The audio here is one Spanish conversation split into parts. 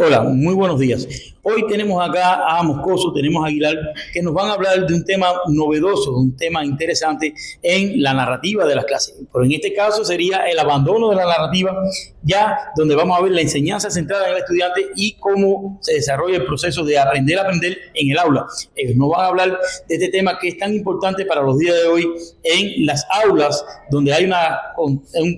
Hola, muy buenos días. Hoy tenemos acá a Moscoso, tenemos a Aguilar, que nos van a hablar de un tema novedoso, un tema interesante en la narrativa de las clases. Pero en este caso sería el abandono de la narrativa, ya donde vamos a ver la enseñanza centrada en el estudiante y cómo se desarrolla el proceso de aprender a aprender en el aula. Ellos nos van a hablar de este tema que es tan importante para los días de hoy en las aulas, donde hay una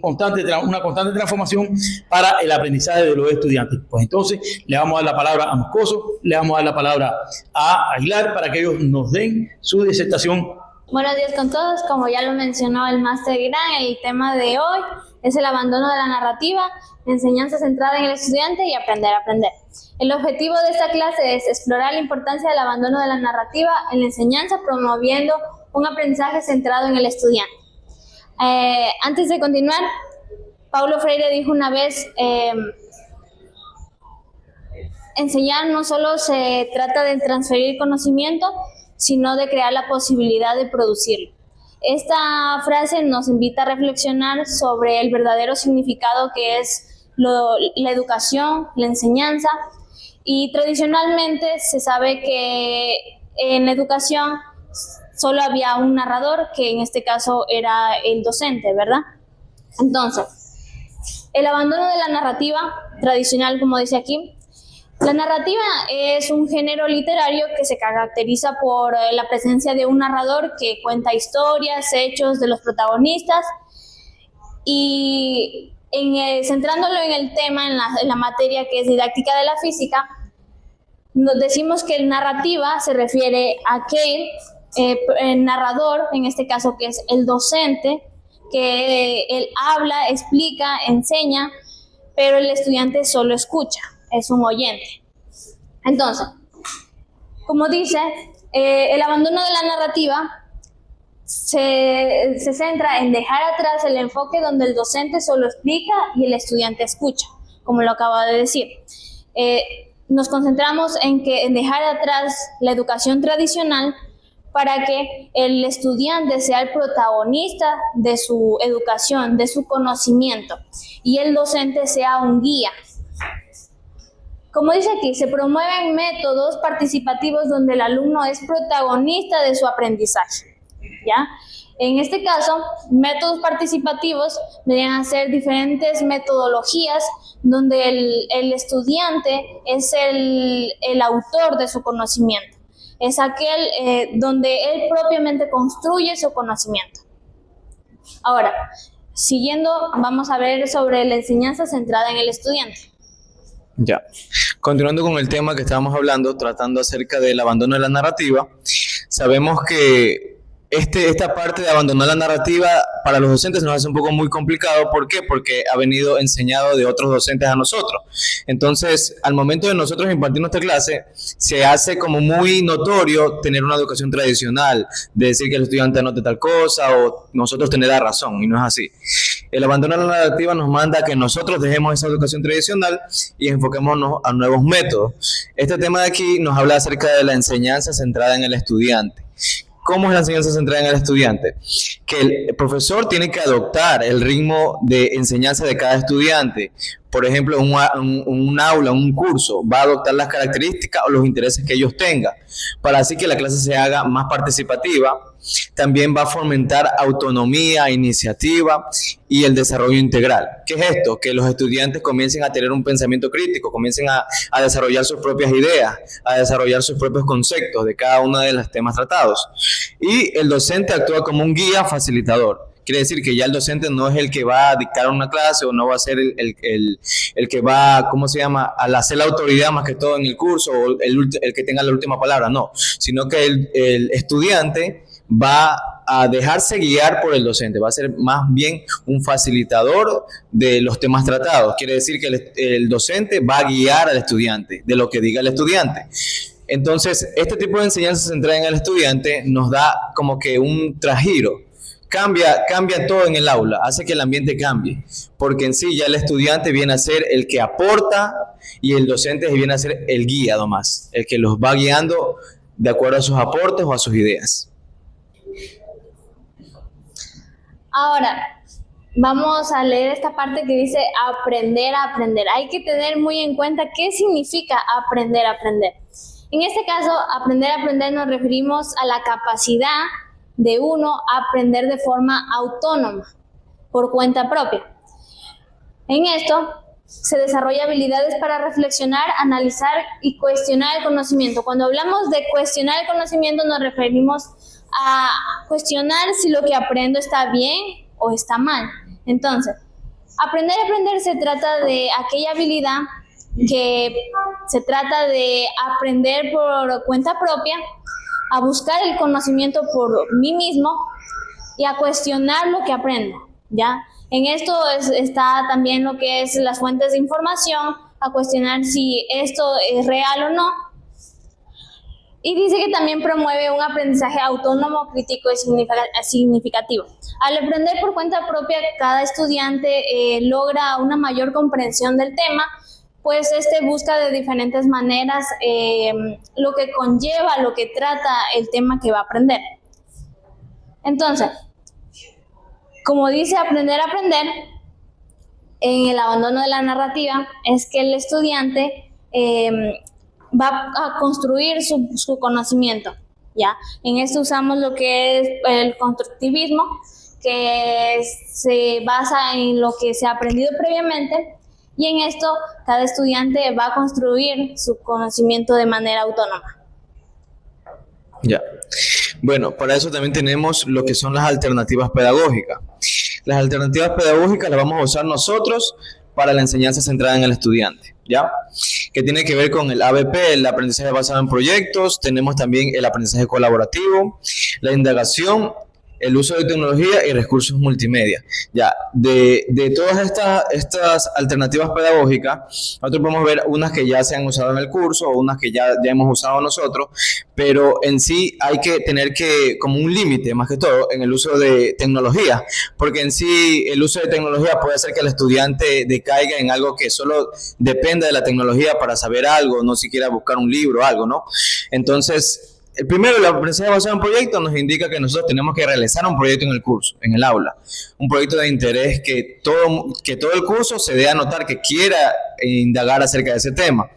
constante transformación para el aprendizaje de los estudiantes. Pues entonces le vamos a dar la palabra a Moscoso, le vamos a dar la palabra a Aguilar para que ellos nos den su disertación. Buenos días con todos. Como ya lo mencionó el máster Gran, el tema de hoy es el abandono de la narrativa, enseñanza centrada en el estudiante y aprender a aprender. El objetivo de esta clase es explorar la importancia del abandono de la narrativa en la enseñanza, promoviendo un aprendizaje centrado en el estudiante. Antes de continuar, Paulo Freire dijo una vez, enseñar no solo se trata de transferir conocimiento, sino de crear la posibilidad de producirlo. Esta frase nos invita a reflexionar sobre el verdadero significado que es la educación, la enseñanza, y tradicionalmente se sabe que en la educación solo había un narrador, que en este caso era el docente, ¿verdad? Entonces, el abandono de la narrativa tradicional, como dice aquí, la narrativa es un género literario que se caracteriza por la presencia de un narrador que cuenta historias, hechos de los protagonistas y centrándolo en el tema, en la materia que es didáctica de la física, nos decimos que el narrativa se refiere a aquel narrador, en este caso que es el docente, que él habla, explica, enseña, pero el estudiante solo escucha. Es un oyente. Entonces, como dice, el abandono de la narrativa se centra en dejar atrás el enfoque donde el docente solo explica y el estudiante escucha, como lo acaba de decir. Nos concentramos en dejar atrás la educación tradicional para que el estudiante sea el protagonista de su educación, de su conocimiento, y el docente sea un guía. Como dice aquí, se promueven métodos participativos donde el alumno es protagonista de su aprendizaje, ¿ya? En este caso, métodos participativos deberían ser diferentes metodologías donde el estudiante es el autor de su conocimiento. Es aquel donde él propiamente construye su conocimiento. Ahora, siguiendo, vamos a ver sobre la enseñanza centrada en el estudiante. Ya. Continuando con el tema que estábamos hablando, tratando acerca del abandono de la narrativa, sabemos que esta parte de abandonar la narrativa para los docentes nos hace un poco muy complicado. ¿Por qué? Porque ha venido enseñado de otros docentes a nosotros. Entonces, al momento de nosotros impartir nuestra clase, se hace como muy notorio tener una educación tradicional, de decir que el estudiante anote tal cosa o nosotros tener la razón, y no es así. El abandono de la narrativa nos manda a que nosotros dejemos esa educación tradicional y enfoquémonos a nuevos métodos. Este tema de aquí nos habla acerca de la enseñanza centrada en el estudiante. ¿Cómo es la enseñanza centrada en el estudiante? Que el profesor tiene que adoptar el ritmo de enseñanza de cada estudiante. Por ejemplo, un aula, un curso, va a adoptar las características o los intereses que ellos tengan, para así que la clase se haga más participativa. También va a fomentar autonomía, iniciativa y el desarrollo integral. ¿Qué es esto? Que los estudiantes comiencen a tener un pensamiento crítico, comiencen a desarrollar sus propias ideas, a desarrollar sus propios conceptos de cada uno de los temas tratados. Y el docente actúa como un guía facilitador. Quiere decir que ya el docente no es el que va a dictar una clase o no va a ser el que va, ¿cómo se llama?, al hacer la autoridad más que todo en el curso o el que tenga la última palabra, no, sino que el estudiante va a dejarse guiar por el docente, va a ser más bien un facilitador de los temas tratados. Quiere decir que el docente va a guiar al estudiante de lo que diga el estudiante. Entonces, este tipo de enseñanza centrada en el estudiante nos da como que un trasgiro. Cambia todo en el aula, hace que el ambiente cambie, porque en sí ya el estudiante viene a ser el que aporta y el docente viene a ser el guía nomás, el que los va guiando de acuerdo a sus aportes o a sus ideas. Ahora, vamos a leer esta parte que dice aprender a aprender. Hay que tener muy en cuenta qué significa aprender a aprender. En este caso, aprender a aprender nos referimos a la capacidad de uno a aprender de forma autónoma, por cuenta propia. En esto se desarrolla habilidades para reflexionar, analizar y cuestionar el conocimiento. Cuando hablamos de cuestionar el conocimiento nos referimos a cuestionar si lo que aprendo está bien o está mal. Entonces, aprender a aprender se trata de aquella habilidad que se trata de aprender por cuenta propia, a buscar el conocimiento por mí mismo y a cuestionar lo que aprendo, ¿ya? En esto está también lo que es las fuentes de información, a cuestionar si esto es real o no. Y dice que también promueve un aprendizaje autónomo, crítico y significativo. Al aprender por cuenta propia, cada estudiante logra una mayor comprensión del tema, pues busca de diferentes maneras lo que conlleva, lo que trata el tema que va a aprender. Entonces, como dice aprender a aprender, en el abandono de la narrativa, es que el estudiante va a construir su conocimiento, ¿ya? En esto usamos lo que es el constructivismo, que se basa en lo que se ha aprendido previamente, y en esto cada estudiante va a construir su conocimiento de manera autónoma. Ya. Bueno, para eso también tenemos lo que son las alternativas pedagógicas. Las alternativas pedagógicas las vamos a usar nosotros para la enseñanza centrada en el estudiante, ¿ya? Que tiene que ver con el ABP, el aprendizaje basado en proyectos. Tenemos también el aprendizaje colaborativo, la indagación, el uso de tecnología y recursos multimedia. Ya, de todas estas alternativas pedagógicas, nosotros podemos ver unas que ya se han usado en el curso o unas que ya hemos usado nosotros, pero en sí hay que tener como un límite, más que todo, en el uso de tecnología, porque en sí el uso de tecnología puede hacer que el estudiante decaiga en algo que solo depende de la tecnología para saber algo, no siquiera buscar un libro o algo, ¿no? Entonces, el primero, la aprendizaje basado en proyectos nos indica que nosotros tenemos que realizar un proyecto en el curso, en el aula. Un proyecto de interés que todo el curso se dé a notar que quiera indagar acerca de ese tema.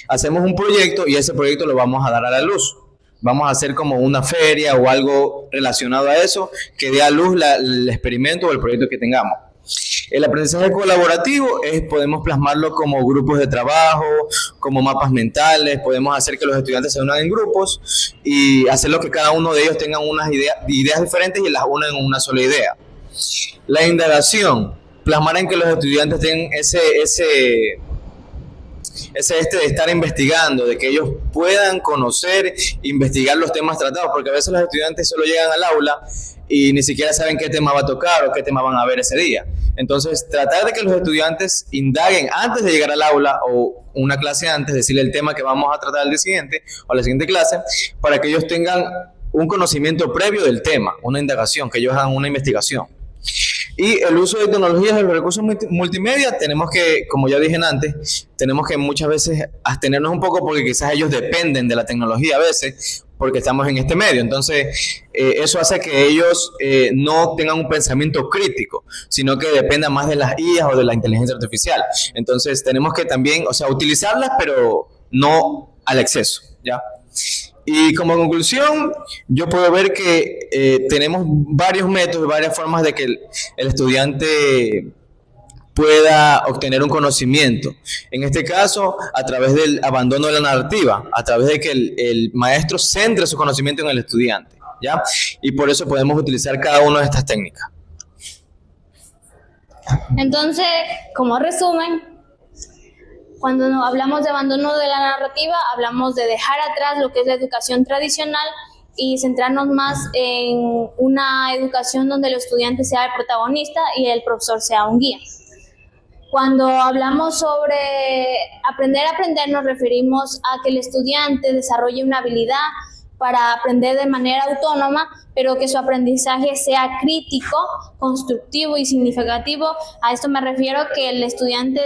Hacemos un proyecto y ese proyecto lo vamos a dar a la luz. Vamos a hacer como una feria o algo relacionado a eso que dé a luz el experimento o el proyecto que tengamos. El aprendizaje colaborativo podemos plasmarlo como grupos de trabajo, como mapas mentales, podemos hacer que los estudiantes se unan en grupos y hacerlo que cada uno de ellos tenga unas ideas diferentes y las unan en una sola idea. La indagación, plasmar en que los estudiantes tengan ese de estar investigando, de que ellos puedan conocer, investigar los temas tratados, porque a veces los estudiantes solo llegan al aula y ni siquiera saben qué tema va a tocar o qué tema van a ver ese día. Entonces, tratar de que los estudiantes indaguen antes de llegar al aula o una clase antes, decirle el tema que vamos a tratar al día siguiente o a la siguiente clase, para que ellos tengan un conocimiento previo del tema, una indagación, que ellos hagan una investigación. Y el uso de tecnologías y los recursos multimedia, tenemos que, como ya dije antes, tenemos que muchas veces abstenernos un poco porque quizás ellos dependen de la tecnología a veces, porque estamos en este medio. Entonces, eso hace que ellos no tengan un pensamiento crítico, sino que dependan más de las IAs o de la inteligencia artificial. Entonces, tenemos que también, utilizarlas, pero no al exceso, ¿ya? Y como conclusión, yo puedo ver que tenemos varios métodos, varias formas de que el estudiante pueda obtener un conocimiento. En este caso, a través del abandono de la narrativa, a través de que el maestro centre su conocimiento en el estudiante, ¿ya? Y por eso podemos utilizar cada una de estas técnicas. Entonces, como resumen, cuando hablamos de abandono de la narrativa, hablamos de dejar atrás lo que es la educación tradicional y centrarnos más en una educación donde el estudiante sea el protagonista y el profesor sea un guía. Cuando hablamos sobre aprender a aprender, nos referimos a que el estudiante desarrolle una habilidad para aprender de manera autónoma, pero que su aprendizaje sea crítico, constructivo y significativo. A esto me refiero que el estudiante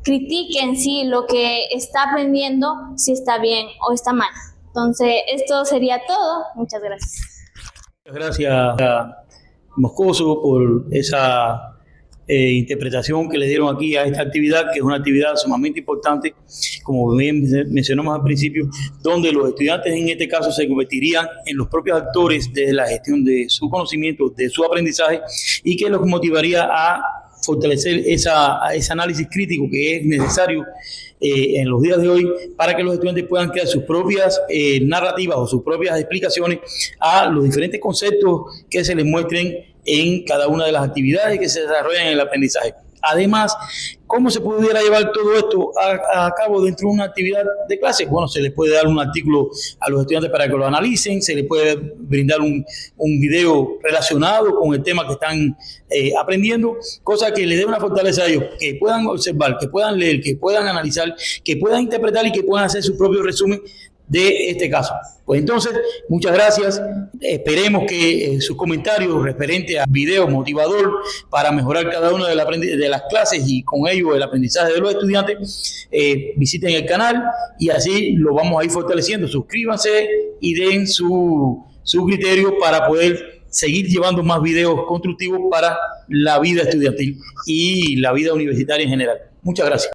critique en sí lo que está aprendiendo, si está bien o está mal. Entonces, esto sería todo. Muchas gracias. Muchas gracias a Moscoso por esa interpretación que le dieron aquí a esta actividad, que es una actividad sumamente importante, como bien mencionamos al principio, donde los estudiantes en este caso se convertirían en los propios actores de la gestión de su conocimiento, de su aprendizaje, y que los motivaría a fortalecer ese análisis crítico que es necesario en los días de hoy para que los estudiantes puedan crear sus propias narrativas o sus propias explicaciones a los diferentes conceptos que se les muestren en cada una de las actividades que se desarrollan en el aprendizaje. Además, ¿cómo se pudiera llevar todo esto a cabo dentro de una actividad de clase? Bueno, se les puede dar un artículo a los estudiantes para que lo analicen, se les puede brindar un video relacionado con el tema que están aprendiendo, cosa que les dé una fortaleza a ellos, que puedan observar, que puedan leer, que puedan analizar, que puedan interpretar y que puedan hacer su propio resumen de este caso. Pues entonces, muchas gracias. Esperemos que sus comentarios referentes al video motivador para mejorar cada una de las clases y con ello el aprendizaje de los estudiantes, visiten el canal y así lo vamos a ir fortaleciendo. Suscríbanse y den su criterio para poder seguir llevando más videos constructivos para la vida estudiantil y la vida universitaria en general. Muchas gracias.